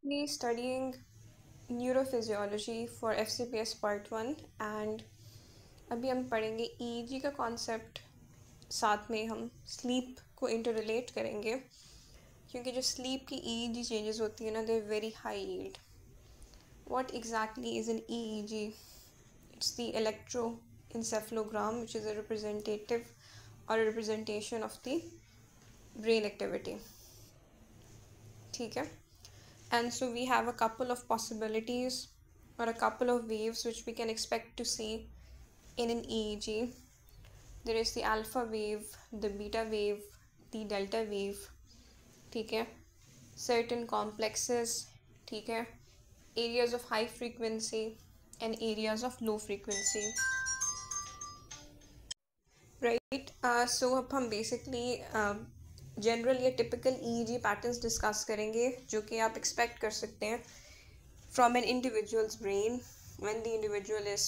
currently studying neurophysiology for FCPS Part 1 and अभी हम पढ़ेंगे EEG का कॉन्सेप्ट, साथ में हम स्लीप को इंटररिलेट करेंगे क्योंकि जो स्लीप की EEG चेंजेस होती है ना, they are very high yield. What exactly is an EEG? It's the electroencephalogram, which is a representative or a representation of the brain activity. ठीक है. And so we have a couple of possibilities or a couple of waves which we can expect to see in an EEG. There is the alpha wave, the beta wave, the delta wave. ठीक है. Certain complexes. ठीक है. Areas of high frequency and areas of low frequency. Right. So अब हम basically general या typical EEG patterns discuss करेंगे जो कि आप एक्सपेक्ट कर सकते हैं from an individual's brain when the individual is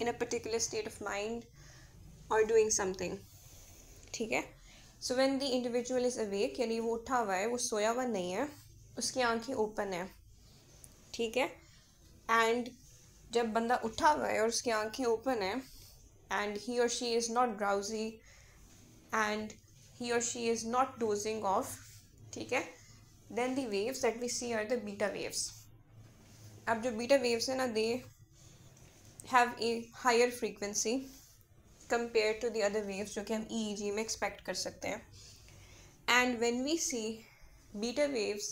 in a particular state of mind और डूइंग समथिंग. ठीक है. So when the individual is awake, यानी वो उठा हुआ है, वो सोया हुआ नहीं है, उसकी आंखें ओपन है. ठीक है. एंड जब बंदा उठा हुआ है और उसकी आंखें ओपन है एंड ही और she is not drowsy and he or she is not dozing off, ठीक है, then the waves that we see are the beta waves. अब जो beta waves है ना, they have a higher frequency compared to the other waves जो कि हम EEG में expect कर सकते हैं. And when we see beta waves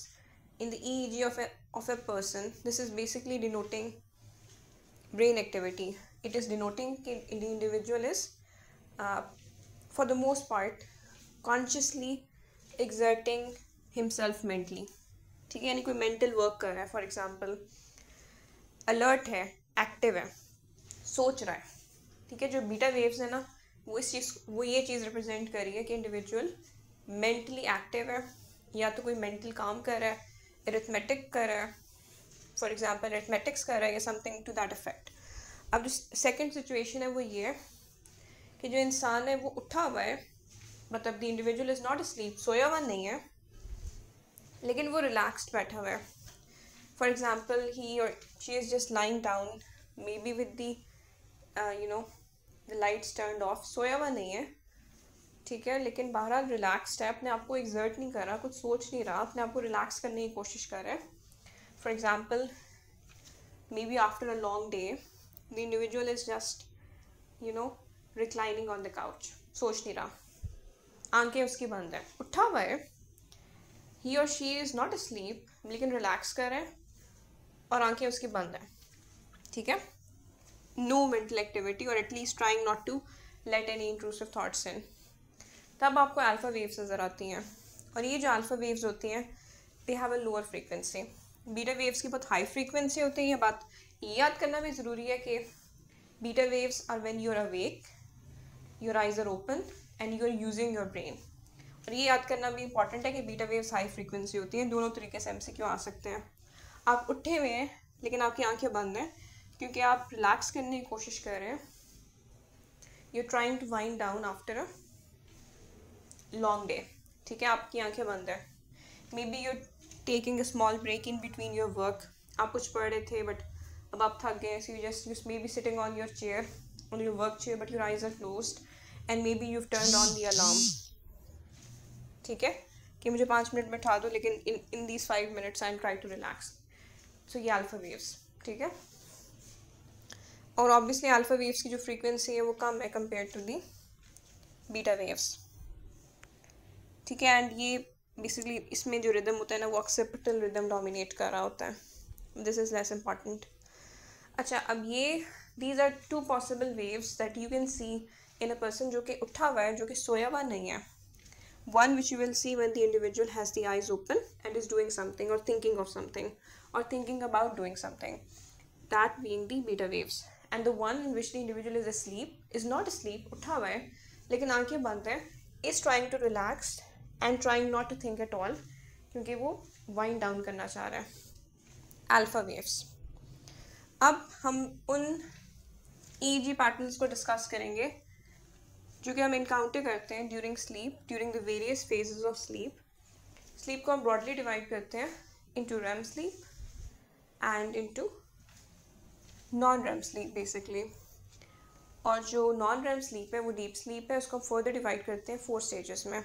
in the EEG of a person, this is basically denoting brain activity. It is denoting that the individual is for the most part consciously exerting himself mentally. ठीक है. यानी कोई mental work कर रहा है, for example alert है, active है, सोच रहा है. ठीक है. जो बीटा वेव्स है ना, वो ये चीज़ रिप्रेजेंट कर रही है कि इंडिविजुअल मेंटली एक्टिव है, या तो कोई मेंटल काम कर रहा है, अरिथमेटिक कर रहा है, फॉर एग्जांपल अरिथमेटिक्स कर रहा है या समथिंग टू दैट इफेक्ट. अब जो सेकेंड सिचुएशन है वो ये है कि जो इंसान है वो उठा हुआ है, मतलब the individual is not sleep, सोया हुआ नहीं है, लेकिन वो रिलैक्स्ड बैठा हुआ है. फॉर एग्जाम्पल ही और she is just lying down, maybe with the the lights turned off, सोया हुआ नहीं है. ठीक है. लेकिन बहरहाल रिलैक्स्ड है, अपने आप को एक्सर्ट नहीं कर रहा, कुछ सोच नहीं रहा, अपने आप को रिलैक्स करने की कोशिश कर रहा है. For example may be after a long day the individual is just reclining on the couch, सोच नहीं रहा, आंखें उसकी बंद है, उठा हुआ है, ही और शी इज़ नॉट अस्लीप, लेकिन रिलैक्स कर रहे हैं और आंखें उसकी बंद है. ठीक है. नो मेंटल एक्टिविटी और at least trying not to let any intrusive thoughts in. तब आपको अल्फा वेव्स नज़र आती हैं, और ये जो अल्फा वेव्स होती हैं they have a lower frequency. Beta waves की बहुत हाई फ्रीक्वेंसी होती है. ये बात याद करना भी ज़रूरी है कि beta waves are when you are awake, your eyes are open and you are using your brain. और ये याद करना भी इंपॉर्टेंट है कि बीटा वेव्स हाई फ्रीक्वेंसी होती हैं. दोनों तरीके से MCQ आ सकते हैं. आप उठे हुए हैं लेकिन आपकी आंखें बंद हैं क्योंकि आप रिलैक्स करने की कोशिश कर रहे हैं. You are trying to wind down after a long day. ठीक है. आपकी आंखें बंद है. Maybe you taking a small break in between your work. आप कुछ पढ़ रहे थे बट अब आप थक गए, so you just may be sitting on your chair, on your work chair, but your eyes are closed and maybe you've turned on the alarm. ठीक है. कि मुझे 5 मिनट में उठा दो, लेकिन in these 5 minutes I'm trying to relax. So ये alpha waves. ठीक है. और ऑब्वियसली अल्फा वेव्स की जो फ्रीक्वेंसी है वो कम है compare to the beta waves. ठीक है. एंड ये बेसिकली इसमें जो रिदम होता है ना, वो ऑक्सीपिटल रिदम डोमिनेट कर रहा होता है. This is less important. अच्छा, अब ये these are two possible waves that you can see in a person जो कि उठा हुआ है, जो कि सोया हुआ नहीं है. One which you will see when the individual has the eyes open and is doing something or thinking of something or thinking about doing something, that being the beta waves. And the one in which the individual is asleep, is not asleep, उठा हुआ है लेकिन आंखें बंद हैं, is trying to relax and trying not to think at all क्योंकि वो wind down करना चाह रहा है. Alpha waves. अब हम उन EEG पैटर्न्स को डिस्कस करेंगे जो कि हम इनकाउंटर करते हैं during sleep, during the various phases of sleep. Sleep को हम ब्रॉडली डिवाइड करते हैं into REM sleep and into non-REM sleep basically. और जो non-REM sleep है वो deep sleep है, उसको हम further divide करते हैं 4 stages में.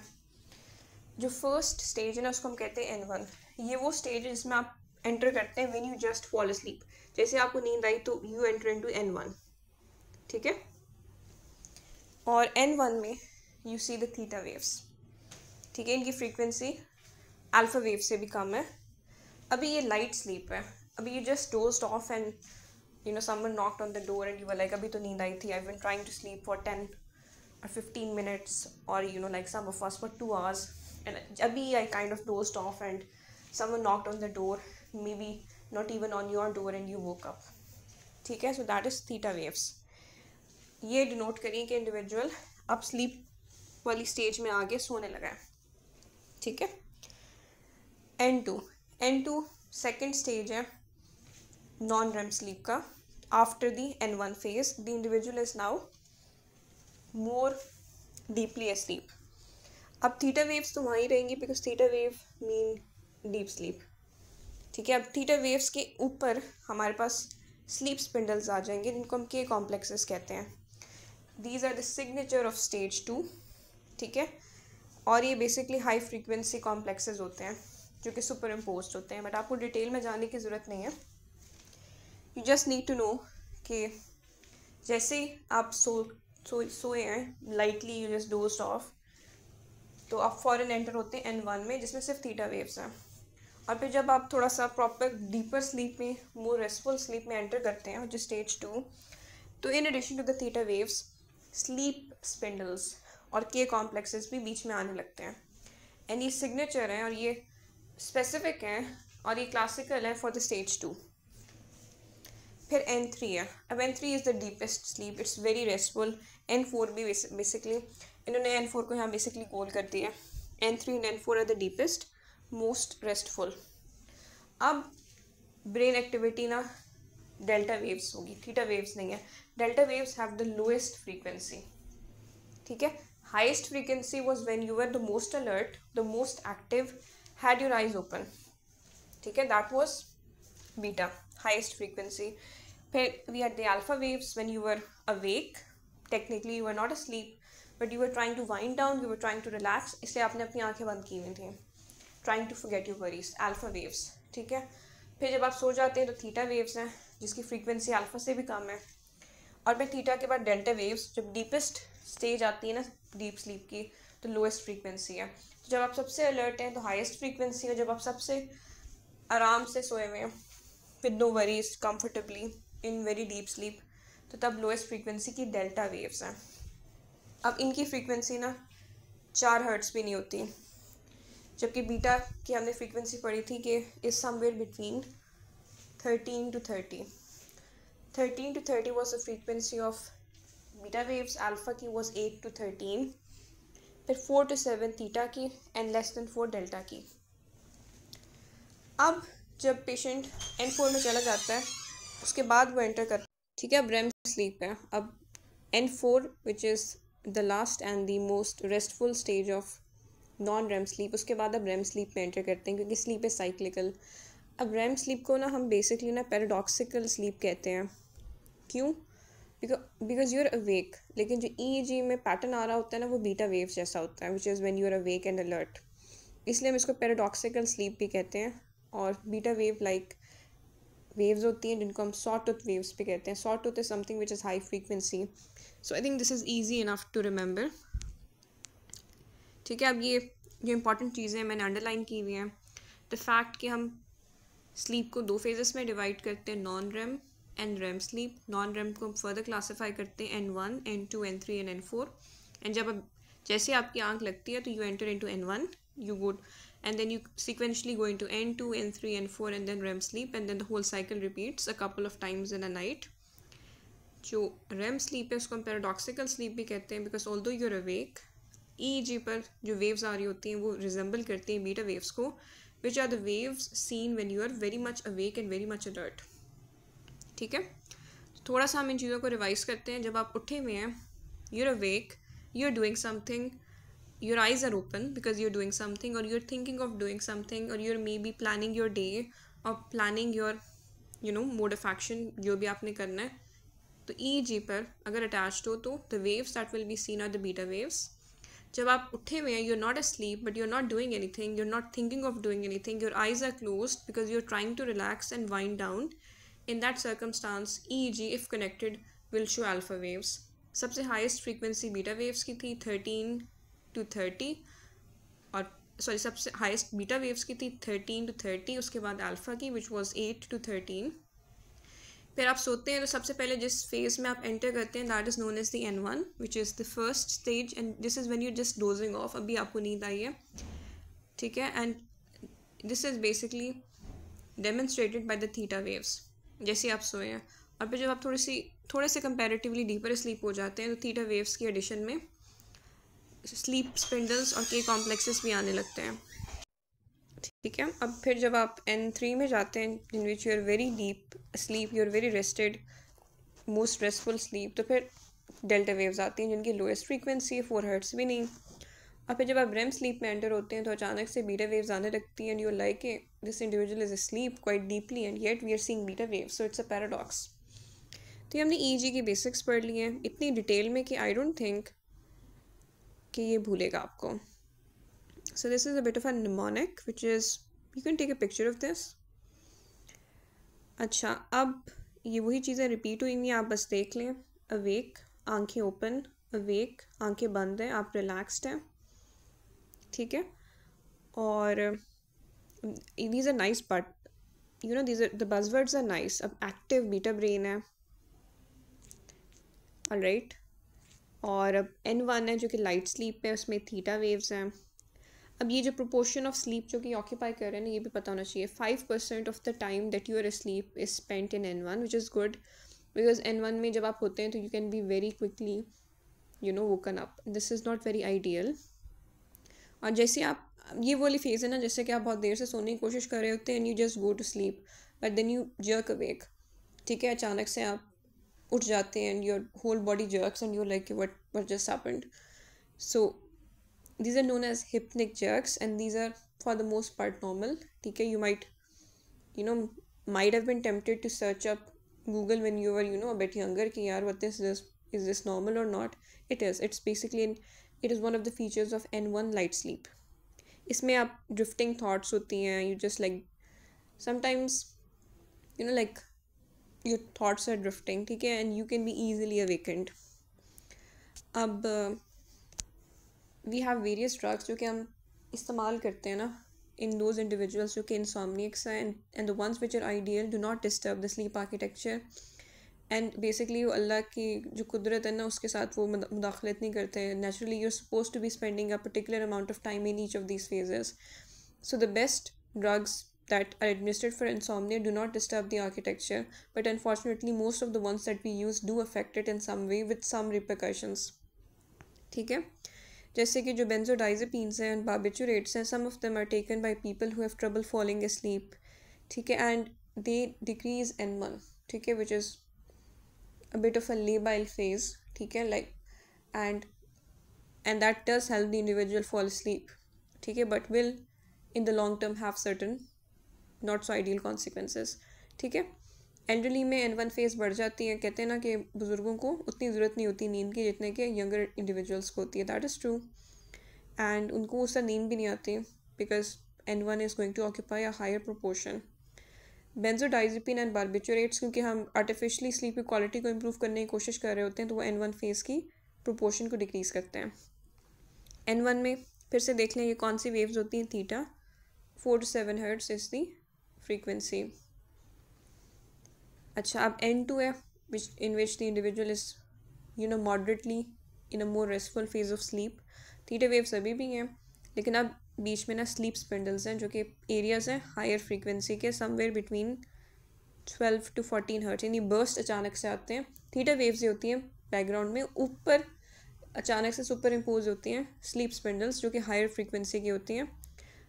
जो फर्स्ट स्टेज है ना उसको हम कहते हैं N1. ये वो स्टेज है जिसमें आप एंटर करते हैं when you just fall asleep. जैसे आपको नींद आई तो you enter into N1. ठीक है. और N1 में you see the theta waves. ठीक है. इनकी फ्रीक्वेंसी अल्फा वेव से भी कम है. अभी ये लाइट स्लीप है. अभी you just dozed off and you know someone knocked on the door and you were like अभी तो नींद आई थी, I've been trying to sleep for 10 or 15 minutes or you know like some of us for 2 hours and abhi I kind of dozed off and someone knocked on the door, maybe not even on your door and you woke up. ठीक है. So that is theta waves. ये denote करिए कि individual अब sleep वाली stage में आगे सोने लगा है. ठीक है. N2 सेकेंड स्टेज है non-REM sleep का. After the N1 phase, the individual is now more deeply asleep. अब थीटा वेव्स तो वहीं रहेंगी because theta wave mean deep sleep. ठीक है. अब थीटा वेव्स के ऊपर हमारे पास स्लीप स्पिंडल्स आ जाएंगे जिनको हम के कॉम्प्लेक्सेस कहते हैं. These are the signature of stage 2. ठीक है. और ये बेसिकली हाई फ्रीक्वेंसी कॉम्प्लेक्सेस होते हैं जो कि सुपर इम्पोज्ड होते हैं, बट आपको डिटेल में जाने की ज़रूरत नहीं है. You just need to know कि जैसे ही आप सोए हैं lightly, you just dozed off, तो आप फॉरन एंटर होते हैं N1 में जिसमें सिर्फ थीटा वेव्स हैं. और फिर जब आप थोड़ा सा प्रॉपर डीपर स्लीप में, मोर रेस्टफुल स्लीप में एंटर करते हैं जो स्टेज 2, तो in addition to the theta waves sleep spindles और के कॉम्प्लेक्सेस भी बीच में आने लगते हैं. एंड ये सिग्नेचर हैं और ये स्पेसिफिक हैं और ये क्लासिकल है फॉर द स्टेज 2. फिर N3 है. अब N3 is the deepest sleep, it's very restful. N4 भी बेसिकली इन्होंने N4 को यहाँ बेसिकली गोल कर दिया. N3 and N4 are the deepest, most restful. अब ब्रेन एक्टिविटी ना डेल्टा वेव्स होगी, थीटा वेव्स नहीं है. Delta waves have the lowest frequency. ठीक है. Highest frequency was when you were the most alert, the most active, had your eyes open. ठीक है. That was beta, highest frequency. We had the alpha waves when you were awake. Technically you were not asleep, but you were trying to wind down, you were trying to relax, इसलिए आपने अपनी आंखें बंद की हुई थी. Trying to forget your worries. Alpha waves. ठीक है. फिर जब आप सो जाते हैं तो थीटा वेव्स हैं जिसकी फ्रीक्वेंसी अल्फा से भी कम है. और फिर थीटा के बाद डेल्टा वेव्स, जब डीपेस्ट स्टेज आती है ना डीप स्लीप की, तो लोएस्ट फ्रीक्वेंसी है. तो जब आप सबसे अलर्ट हैं तो हाईएस्ट फ्रीक्वेंसी है. जब आप सबसे आराम से सोए हुए हैं with no worries, comfortably in very deep sleep, तो तब लोएस्ट फ्रीक्वेंसी की डेल्टा वेव्स हैं. अब इनकी फ्रीक्वेंसी ना 4 हर्ट्स भी नहीं होती, जबकि बीटा की हमने फ्रीक्वेंसी पढ़ी थी कि is somewhere between 13 to 30. 13 to 30 was the frequency of beta waves. Alpha की was 8 to 13. फिर 4 to 7 थीटा की एंड लेस देन 4 डेल्टा की. अब जब पेशेंट N4 में चला जाता है उसके बाद वो एंटर कर. ठीक है. अब REM स्लीप है. अब N4 which is the last and the most restful stage of non REM sleep, उसके बाद अब REM स्लीप में एंटर करते हैं क्योंकि स्लीप है साइक्लिकल. अब REM स्लीप को ना हम बेसिकली ना पैराडॉक्सिकल स्लीप कहते हैं. क्यों? बिकॉज यू आर अवेक, लेकिन जो EEG में पैटर्न आ रहा होता है ना वो बीटा वेव्स जैसा होता है, which is when you are awake and alert. इसलिए हम इसको पैराडॉक्सिकल स्लीप भी कहते हैं. और बीटा वेव लाइक वेव्स होती हैं जिनको हम सॉ टूथ वेव्स भी कहते हैं. Saw tooth is something which is high frequency. So I think this is easy enough to remember. ठीक है. अब ये जो इंपॉर्टेंट चीज़ें मैंने अंडरलाइन की हुई हैं, द फैक्ट कि हम स्लीप को 2 फेजेस में डिवाइड करते हैं, non REM and REM sleep. Non REM को हम फर्दर क्लासीफाई करते हैं N1, N2, N3 and N4. And जब जैसे आपकी आंख लगती है तो you enter into N1, you go and then you sequentially go into N2, N3, N4 and then REM sleep, and then the whole cycle repeats a couple of times in a night. जो REM sleep है उसको हम paradoxical sleep भी कहते हैं because although you're awake, EEG पर जो waves आ रही होती हैं वो resemble करती हैं beta waves को, which are the waves seen when you are very much awake and very much alert. ठीक है. थोड़ा सा हम इन चीज़ों को रिवाइज करते हैं. जब आप उठे हुए हैं, you're awake, you're doing something, your eyes are open because you're doing something, or you're thinking of doing something, or you're maybe planning your day, or planning your mode of action, जो भी आपने करना है. तो EEG पर अगर attached हो तो the waves that will be seen are the beta waves. जब आप उठे हुए हैं, you're not asleep but you're not doing anything, you're not thinking of doing anything, your eyes are closed because you're trying to relax and wind down. In that circumstance, EEG if connected will show alpha waves. सबसे highest frequency beta waves की थी 13 to 30, और sorry सबसे highest beta waves की थी 13 to 30, उसके बाद alpha की विच वाज 8 to 13. फिर आप सोते हैं तो सबसे पहले जिस फेज़ में आप एंटर करते हैं that is known as the N1 which is the first stage, and this is when you just dozing off, अभी आपको नींद आई है, ठीक है. And this is basically demonstrated by the theta waves. जैसे आप सोए हैं और फिर जब आप थोड़े से कंपैरेटिवली डीपर स्लीप हो जाते हैं तो थीटा वेव्स की एडिशन में स्लीप स्पिंडल्स और के कॉम्प्लेक्सेस भी आने लगते हैं, ठीक है. अब फिर जब आप N3 में जाते हैं in which you are very deep sleep, you are very rested, most stressful sleep, तो फिर डेल्टा वेव्स आती हैं जिनकी लोएस्ट फ्रीक्वेंसी 4 हर्ट्ज़ भी नहीं. और फिर जब आप REM स्लीप में एंटर होते हैं तो अचानक से बीटा वेव्स आने लगती हैं, and you like this individual is sleep quite deeply and yet we are seeing beta waves, so it's a paradox. तो ये हमने EEG की बेसिक्स पढ़ लिए हैं इतनी डिटेल में कि आई डोंट थिंक कि ये भूलेगा आपको. So this is a bit of a mnemonic which is, you can take a picture of this. अच्छा, अब ये वही चीज़ें रिपीट हुई हैं, आप बस देख लें. अवेक, आंखें ओपन, अवेक, आंखें बंद हैं, आप रिलैक्स्ड हैं, ठीक है. और these are nice but these are the buzzwords are nice. अब एक्टिव बीटा ब्रेन है, ऑलराइट. और अब N1 है जो कि लाइट स्लीप है, उसमें थीटा वेव्स हैं. अब ये जो प्रोपोर्शन ऑफ स्लीप जो कि ऑक्यूपाई कर रहे हैं ना, ये भी पता होना चाहिए. 5% of the time that you are sleep is spent in N1 which is good, because N1 में जब आप होते हैं तो you can be very quickly woken up. This is not very ideal. और जैसे आप, ये वाली फेज़ है ना जैसे कि आप बहुत देर से सोने की कोशिश कर रहे होते हैं and you just go to sleep but then you jerk awake, ठीक है. अचानक से आप उठ जाते हैं and your whole body jerks and you like what just happened. So these are known as hypnic jerks and these are for the most part normal, ठीक है. you might have been tempted to search up Google when you were a bit younger कि यार what is this normal or not. It's basically it is one of the features of N1 light sleep. इसमें आप drifting thoughts होती हैं, you just like sometimes like your thoughts are drifting, ठीक है, and you can be easily awakened. अब we have various drugs जो कि हम इस्तेमाल करते हैं ना इन दोज इंडिविजुअल्स जो कि इंसोमनिक्स हैं, and the ones which are ideal do not disturb the sleep architecture. And basically वो अल्लाह की जो कुदरत है ना उसके साथ वो मुदाखलत नहीं करते हैं. Naturally you are suppose to be spending a particular amount of time in each of these phases. So the best drugs that are administered for insomnia do not disturb the architecture, but unfortunately most of the ones that we use do affect it in some way with some repercussions, ठीक है. जैसे कि जो बेंजोडाइजेपीन्स हैं, barbiturates हैं, some of them are taken by people who have trouble falling asleep, ठीक है, and they decrease N1, ठीक है, which is a bit of a labile phase, ठीक है, like and that does help the individual fall asleep, ठीक है, but will in the long term have certain not so ideal consequences, ठीक है. Elderly में N1 phase बढ़ जाती है. कहते हैं ना कि बुज़ुर्गों को उतनी ज़रूरत नहीं होती नींद की जितने कि यंगर इंडिविजुअल्स को होती है. That is true. एंड उनको उससे नींद भी नहीं आती because N1 is going to occupy a higher proportion. Benzodiazepine and barbiturates क्योंकि हम आर्टिफिशली स्लीप की क्वालिटी को इम्प्रूव करने की कोशिश कर रहे होते हैं तो वो N1 फेज़ की प्रोपोर्शन को डिक्रीज़ करते हैं. N1 में फिर से देख लें ये कौन सी वेव्स होती हैं. Theta 4 to 7 hertz is the frequency. अच्छा, अब N2 है in which the individual is moderately in a more restful phase of sleep. Theta waves अभी भी हैं लेकिन अब बीच में ना स्लीप स्पिंडल्स हैं जो कि एरियाज़ हैं हायर फ्रीक्वेंसी के, समवेयर बिटवीन 12 to 14 हर्ट्ज़, यानी बर्स्ट अचानक से आते हैं. थीटा वेव्स ये होती हैं बैकग्राउंड में, ऊपर अचानक से सुपर इम्पोज होती हैं स्लीप स्पिंडल्स जो कि हायर फ्रीक्वेंसी की होती हैं.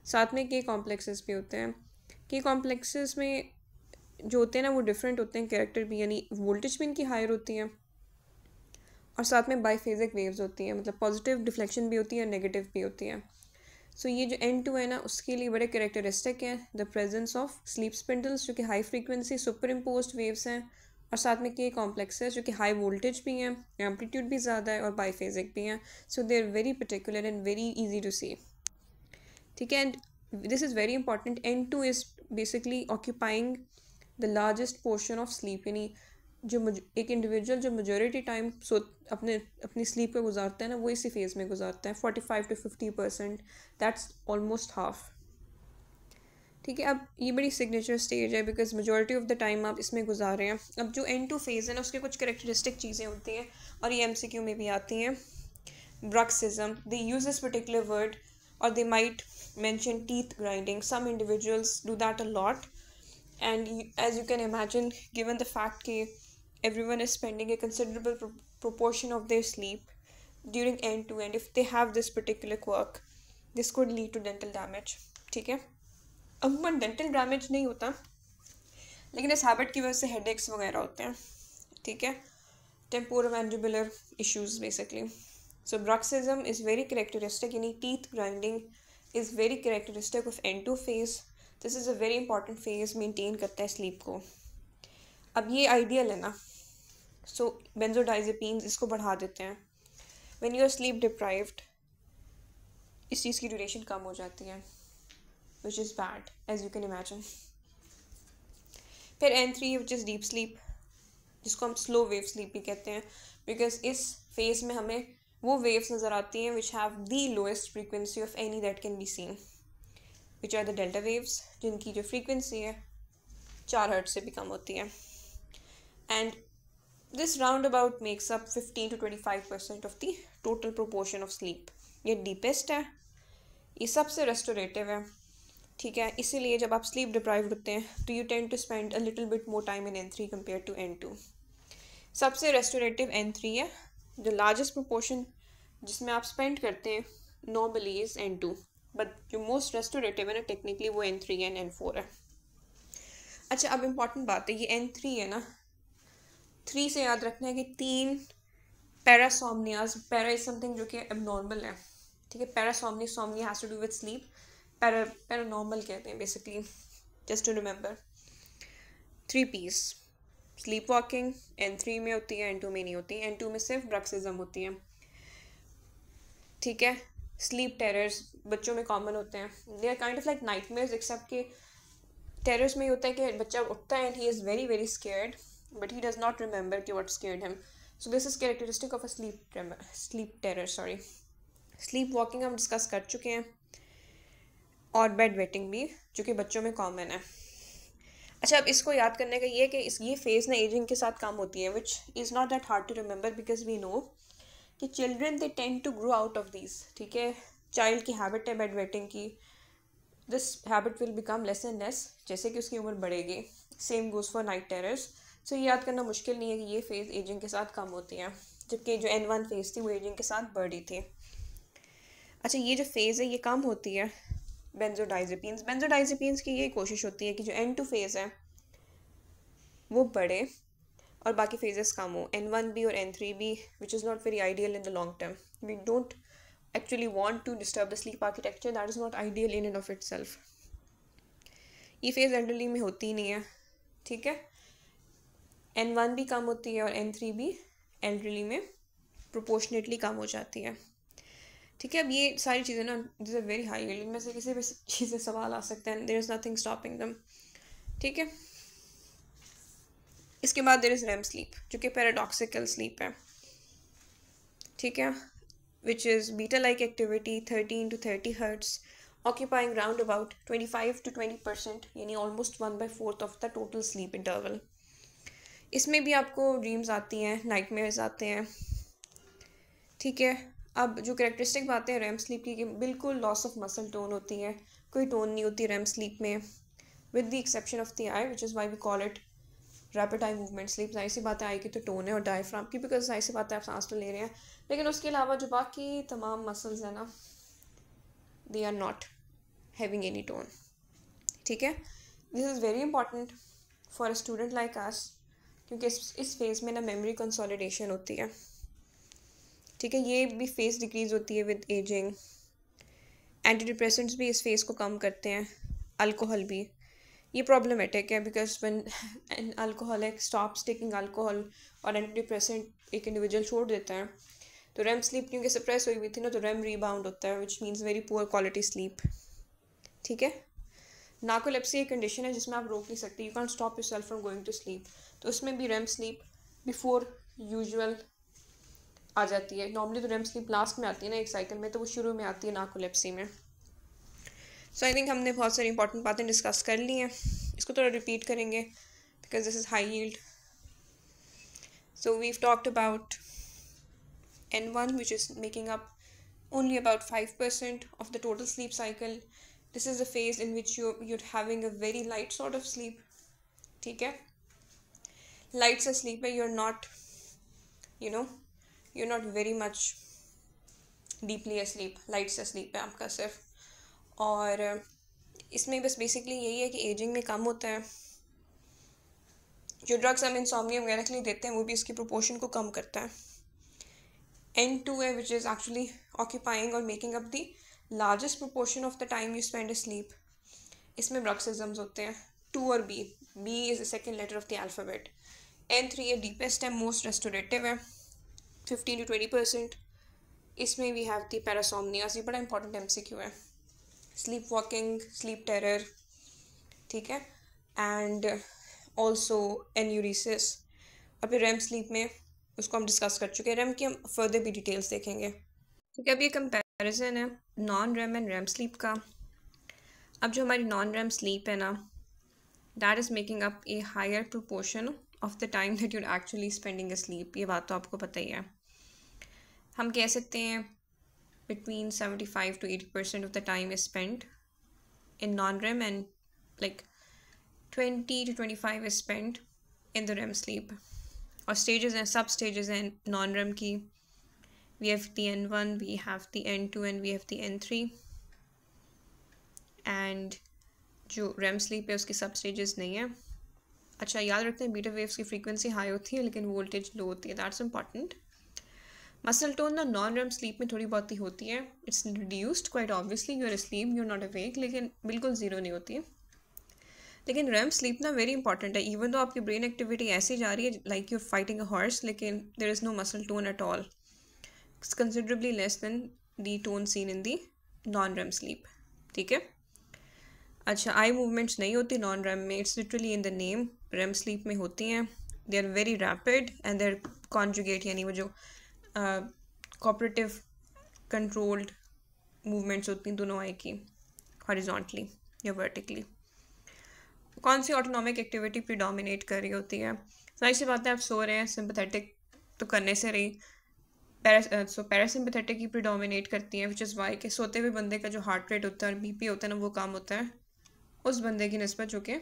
साथ में के कॉम्प्लेक्सेस भी होते हैं. के कॉम्प्लेक्सेस में जो होते हैं ना वो डिफरेंट होते हैं कैरेक्टर भी, यानी वोल्टेज भी इनकी हायर होती है और साथ में बाईफेजिक वेव्स होती हैं, मतलब पॉजिटिव डिफ्लेक्शन भी होती है और नेगेटिव भी होती है। सो ये जो N2 है ना, उसके लिए बड़े करेक्टरिस्टिक हैं the presence of sleep spindles जो कि high frequency super imposed waves हैं, और साथ में के कॉम्प्लेक्स है जो कि हाई वोल्टेज भी हैं, एम्पलीट्यूड भी ज़्यादा है और बाईफेजिक भी हैं। So they are very particular and very easy to see. ठीक है, and this is very important. N2 is basically occupying the largest portion of sleep, यानी जो एक इंडिविजुअल जो मेजोरिटी टाइम अपनी स्लीप को गुजारता है ना, वो इसी फेज़ में गुजारता है, 45 to 50%, दैट्स ऑलमोस्ट हाफ। ठीक है, अब ये बड़ी सिग्नेचर स्टेज है because majority of the time आप इसमें गुजार रहे हैं। अब जो N2 फेज़ है ना, उसके कुछ करेक्टरिस्टिक चीज़ें होती हैं और ये MCQ में भी आती हैं। Bruxism, they use this particular word, और they might mention teeth grinding. Some individuals do that a lot, and as you can imagine, given the fact that everyone is spending a considerable proportion of their sleep during N2, and if they have this particular quirk, this could lead to dental damage. ठीक है, अमूमन dental damage नहीं होता, लेकिन इस habit की वजह से हेडेक्स वगैरह होते हैं। ठीक है, temporomandibular issues basically. So bruxism is very characteristic, यानी teeth grinding is very characteristic of N2 phase. This is a very important phase, maintain करता है स्लीप को। अब ये आइडियल है ना, सो बेंजोडाइजेपीन्स इसको बढ़ा देते हैं। When you are sleep deprived, इस चीज़ की ड्यूरेशन कम हो जाती है, which is bad as you can imagine. फिर N3 which is deep sleep, जिसको हम स्लो वेव स्लीप भी कहते हैं, बिकॉज इस फेज में हमें वो वेव्स नज़र आती हैं which have the lowest frequency of any that can be seen, which are the delta waves, जिनकी जो फ्रीक्वेंसी है 4 हर्ट्ज से भी कम होती है। And this round about makes up 15 to 25% of the total proportion of sleep. ये deepest है, ये सबसे रेस्टोरेटिव है। ठीक है, इसीलिए जब आप स्लीप डिप्राइव्ड होते हैं तो you tend to spend a little bit more time in N3 compare to N2। सबसे रेस्टोरेटिव N3 है, जो लार्जेस्ट प्रोपोर्शन जिसमें आप स्पेंड करते हैं नॉर्मली इज N2, बट जो मोस्ट रेस्टोरेटिव है ना टेक्निकली वो N3 एंड N4 है। अच्छा, अब इम्पॉर्टेंट बात है, ये N3 है ना, 3 से याद रखना है कि 3 पैरासोमनियाज, पैरा इज समथिंग जो कि एबनॉर्मल है। ठीक है, parasomnia, somnia has to do with sleep, paranormal कहते हैं basically, just to remember. 3 P's, sleep walking N3 में होती है, N2 में नहीं होती। N2 में सिर्फ ब्रक्सिज्म होती है। ठीक है, स्लीप टेरर्स बच्चों में कॉमन होते हैं, they are kind of like nightmares, except कि टेरर्स में होता है कि बच्चा उठता है and he is very very scared, but he does not remember कि what scared him. So this is characteristic of a sleep terror. Sleep walking हम डिस्कस कर चुके हैं, और बेड वेटिंग भी, जो कि बच्चों में कॉमन है। अच्छा, अब इसको याद करने का ये कि ये फेज़ ना एजिंग के साथ कम होती है, which is not that hard to remember because we know कि children they tend to grow out of these. ठीक है, चाइल्ड की हैबिट है बेड वेटिंग की, this habit will become less and less जैसे कि उसकी उम्र बढ़ेगी। Same goes for night terrors. So ये याद करना मुश्किल नहीं है कि ये फेज़ एजिंग के साथ कम होती है, जबकि जो N1 फेज़ थी वो एजिंग के साथ बढ़ी थी। अच्छा, ये जो फेज़ है ये कम होती है बेंजोडाइजेपीन्स की ये कोशिश होती है कि जो N2 फेज़ है वो बढ़े और बाकी फेजेस कम हो, N1 भी और N3 भी, which is not very ideal in the long term. We don't actually want to disturb the sleep architecture, that is not ideal in and of itself. ये फेज़ एल्डरली में होती ही नहीं है। ठीक है, N1 भी कम होती है और N3 भी एल्डरली में प्रोपोर्शनेटली कम हो जाती है। ठीक है, अब ये सारी चीज़ें ना दिस आर वेरी हाई, इनमें से किसी भी चीज़ से सवाल आ सकते हैं, there is nothing stopping them. ठीक है, इसके बाद देयर इज़ REM स्लीप, जो कि पैराडॉक्सिकल स्लीप है। ठीक है, which is beta-like activity 13 to 30 hertz, occupying round about 25 to 20%, यानी almost 1/4 of the total sleep interval. इसमें भी आपको ड्रीम्स आती हैं, नाइटमेयर्स आते हैं। ठीक है, अब जो करेक्टरिस्टिक बातें हैं REM स्लीप की, बिल्कुल लॉस ऑफ मसल टोन होती है, कोई टोन नहीं होती REM स्लीप में, with the exception of the eye, which is why we call it rapid eye movement sleep. जाहिर सी बात है आई की तो टोन है और डायफ्राम की, बिकॉज जाहिर सी बात है आप सांस तो ले रहे हैं, लेकिन उसके अलावा जो बाकी तमाम मसल्स हैं ना, they are not having any tone. ठीक है, this is very important for a student like us, क्योंकि इस फेज़ में ना मेमोरी कंसोलिडेशन होती है। ठीक है, ये भी फेस डिक्रीज होती है विद एजिंग। एंटी डिप्रेसेंट्स भी इस फेस को कम करते हैं, अल्कोहल भी। ये प्रॉब्लमेटिक है because when an alcoholic stops taking alcohol और एंटी डिप्रेसेंट एक इंडिविजुअल छोड़ देता है, तो रेम स्लीप क्योंकि सप्रेस हुई हुई थी ना, तो रेम रीबाउंड होता है which means very poor quality sleep. ठीक है, नार्कोलेप्सी एक कंडीशन है जिसमें आप रोक नहीं सकते, you can't stop yourself from going to sleep. तो उसमें भी रेम स्लीप बिफोर यूजुअल आ जाती है। नॉर्मली तो रेम स्लीप लास्ट में आती है ना एक साइकिल में, तो वो शुरू में आती है नार्कोलेप्सी में। सो आई थिंक हमने बहुत सारी इंपॉर्टेंट बातें डिस्कस कर ली हैं, इसको थोड़ा रिपीट करेंगे because this is high yield. So we've talked about N1 which is making up only about 5% of the total sleep cycle. This is the phase in which you're having a very light sort of sleep. ठीक है, light सा sleep है, you're not, you know, you're not very much deeply asleep, light सा sleep है आपका सिर्फ। और इसमें बस बेसिकली यही है कि एजिंग में कम होता है। जो ड्रग्स हम इंसोम्निया वगैरह के लिए देते हैं वो भी इसकी प्रोपोर्शन को कम करता है। N2 है which is actually occupying or making up the largest proportion of the time you spend asleep. इसमें bruxisms होते हैं 2 और B. B is the second letter of the alphabet. N3 है deepest है, most restorative है 15 to 20%. इसमें we have the parasomnia, ये बड़ा important MCQ है। sleepwalking, sleep terror, ठीक है, and also enuresis। और फिर REM sleep में उसको हम डिस्कस कर चुके हैं, रेम की हम फर्दर भी डिटेल्स देखेंगे। ठीक है, अब ये कंपैरिजन है non REM and REM sleep का। अब जो हमारी नॉन रेम स्लीप है ना, that is making up a higher proportion of the time that you're actually spending sleep. ये बात तो आपको पता ही है। हम कह सकते हैं between 75 to 80% of the time is spend in non REM and like 20 to 25 is spend in the REM sleep. और स्टेजेस हैं, सब स्टेजेस हैं नॉन रेम की। We have the N1, we have the N2 and we have the N3। एंड जो REM sleep है उसकी सब स्टेजेस नहीं है। अच्छा, याद रखते हैं बीटा वेव्स की फ्रीक्वेंसी हाई होती है लेकिन वोल्टेज लो होती है, दैट्स इंपॉर्टेंट। मसल टोन ना नॉन रेम स्लीप में थोड़ी बहुत ही होती है, it's reduced quite obviously, you are sleep, you are not awake, लेकिन बिल्कुल ज़ीरो नहीं होती है। लेकिन रेम स्लीप ना वेरी इंपॉर्टेंट है, इवन तो आपकी ब्रेन एक्टिविटी ऐसी जा रही है like you're fighting a horse, लेकिन there is no muscle tone at all, it's considerably less than the tone seen in the non REM sleep. ठीक है, अच्छा, आई मूवमेंट्स नहीं होती नॉन रेम में, it's literally in the name. REM sleep में होती हैं, they are very rapid and they are conjugate, यानी वो जो कोऑपरेटिव कंट्रोल्ड मूवमेंट्स होती हैं दोनों आई की, हॉरिजॉन्टली या वर्टिकली। कौन सी ऑटोनॉमिक एक्टिविटी प्रीडोमिनेट कर रही होती है? जाहिर सी बात है, आप सो रहे हैं, सिंपैथेटिक तो करने से रही, पैरासिम्पैथेटिक ही प्रीडोमिनेट करती हैं, विच इज़ वाई कि सोते हुए बंदे का जो हार्ट रेट होता है और बीपी होता है ना, वो कम होता है उस बंदे की निस्बत जो कि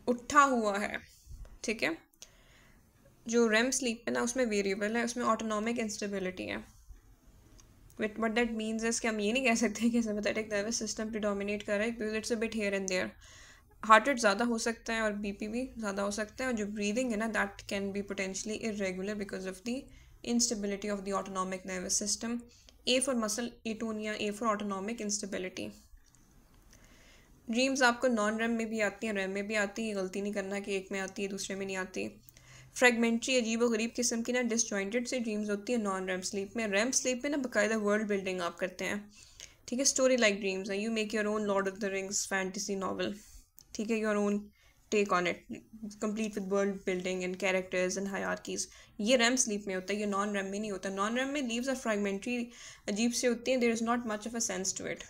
उठा हुआ है। ठीक है, जो रेम स्लीप है ना उसमें वेरिएबल है, उसमें ऑटोनॉमिक इंस्टेबिलिटी है। वट दैट मीन्स इज कि हम ये नहीं कह सकते कि सिंपैथेटिक नर्वस सिस्टम प्रीडोमिनेट कर रहा है, because it's a bit here and there. Heart rate ज़्यादा हो सकता है और बीपी भी ज़्यादा हो सकता है, और जो ब्रीदिंग है ना that can B potentially irregular because of the instability of the autonomic nervous system. A for muscle atonia, A for autonomic instability. Dreams आपको नॉन रेम में भी आती हैं, रेम में भी आती है, गलती नहीं करना कि एक में आती है दूसरे में नहीं आती। फ्रेगमेंट्री अजीब व गरीब किस्म की ना डिसजॉइंटेड सी ड्रीम्स होती है नॉन रेम स्लीप में। रेम स्लीप में ना बाकायदा वर्ल्ड बिल्डिंग आप करते हैं। ठीक है, स्टोरी लाइक ड्रीम्स हैं, you make your own Lord of the Rings fantasy novel. ठीक है, your own take on it, complete with world building and characters and hierarchies. ये रेम स्लीप में होता है, ये नॉन रेम में नहीं होता। नॉन रेम में लीव्स आर फ्रेगमेंट्री, अजीब से होती हैं, there is not much of a sense to it.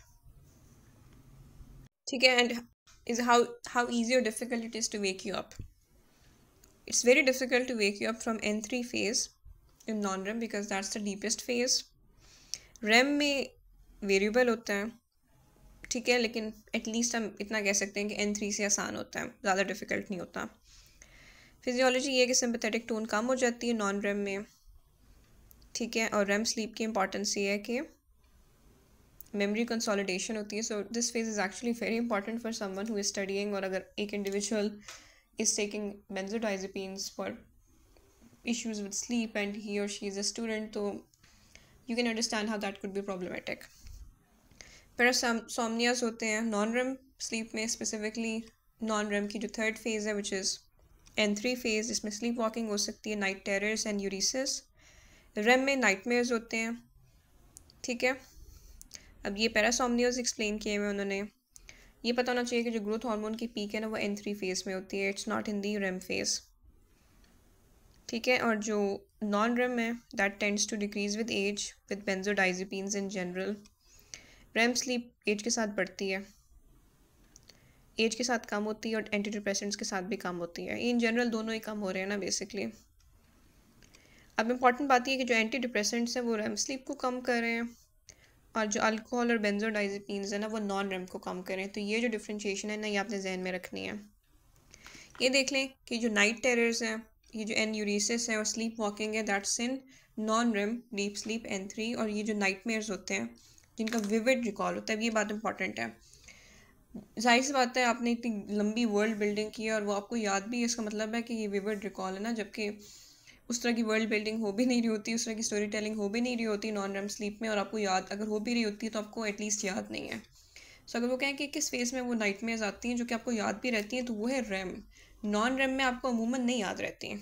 ठीक है, एंड इज हाउ ईजी और difficult it is to wake you up. It's very difficult to wake you up from N3 phase in non REM because that's the deepest phase. REM में variable होता है, ठीक है, लेकिन at least हम इतना कह सकते हैं कि N3 से आसान होता है, ज़्यादा डिफ़िकल्ट नहीं होता। फिजियोलॉजी ये है कि सिंपैथेटिक टोन कम हो जाती है नॉन रेम में। ठीक है, और रेम स्लीप की इंपॉर्टेंस ये है कि मेमोरी कंसोलिडेशन होती है। So this phase is actually very important for someone who is studying, और अगर एक individual is taking benzodiazepines for issues with sleep and he और शी इज़ अ स्टूडेंट, तो you can understand how that could be problematic. Parasomnias होते हैं non REM sleep में, specifically non REM की जो थर्ड फेज़ है which is N3 phase, इसमें sleep walking हो सकती है, नाइट टेरर्स एंड यूरिसिस। रेम में नाइटमेयर्स होते हैं, ठीक है। अब ये पैरासोमनियाज एक्सप्लेन किए हुए उन्होंने। ये पता होना चाहिए कि जो ग्रोथ हार्मोन की पीक है ना वो N3 फेज़ में होती है, it's not in the REM phase, ठीक है। और जो नॉन रेम है that tends to decrease with age with benzodiazepines in general. REM sleep age के साथ बढ़ती है, एज के साथ कम होती है और एंटी डिप्रेसेंट्स के साथ भी कम होती है। इन जनरल दोनों ही कम हो रहे हैं ना बेसिकली। अब इम्पॉर्टेंट बात यह कि जो एंटी डिप्रेसेंट्स हैं वो रेम स्लीप को कम कर रहे हैं और जो अल्कोहल और बेंजोडाइजेपिन्स है ना वो नॉन रेम को कम करें। तो ये जो डिफ्रेंशिएशन है ना ये आपने जहन में रखनी है। ये देख लें कि जो नाइट टेरर्स हैं, ये जो एन यूरिसिस है और स्लीप वॉकिंग है that's in non RAM deep sleep N3। और ये जो नाइटमेयर्स होते हैं जिनका विविड रिकॉल होता है, ये बात इंपॉर्टेंट है। जाहिर सी बात है आपने इतनी लंबी वर्ल्ड बिल्डिंग की है और वो आपको याद भी है, इसका मतलब है कि ये विविड रिकॉल है ना, जबकि उस तरह की वर्ल्ड बिल्डिंग हो भी नहीं रही होती, उस तरह की स्टोरी टेलिंग हो भी नहीं रही होती नॉन रेम स्लीप में, और आपको याद अगर हो भी रही होती है तो आपको एटलीस्ट याद नहीं है। सो अगर वो कहें कि किस फेज़ में वो नाइटमेयर्स आती हैं जो कि आपको याद भी रहती हैं तो वो है रेम। नॉन रेम में आपको अमूमन नहीं याद रहती हैं।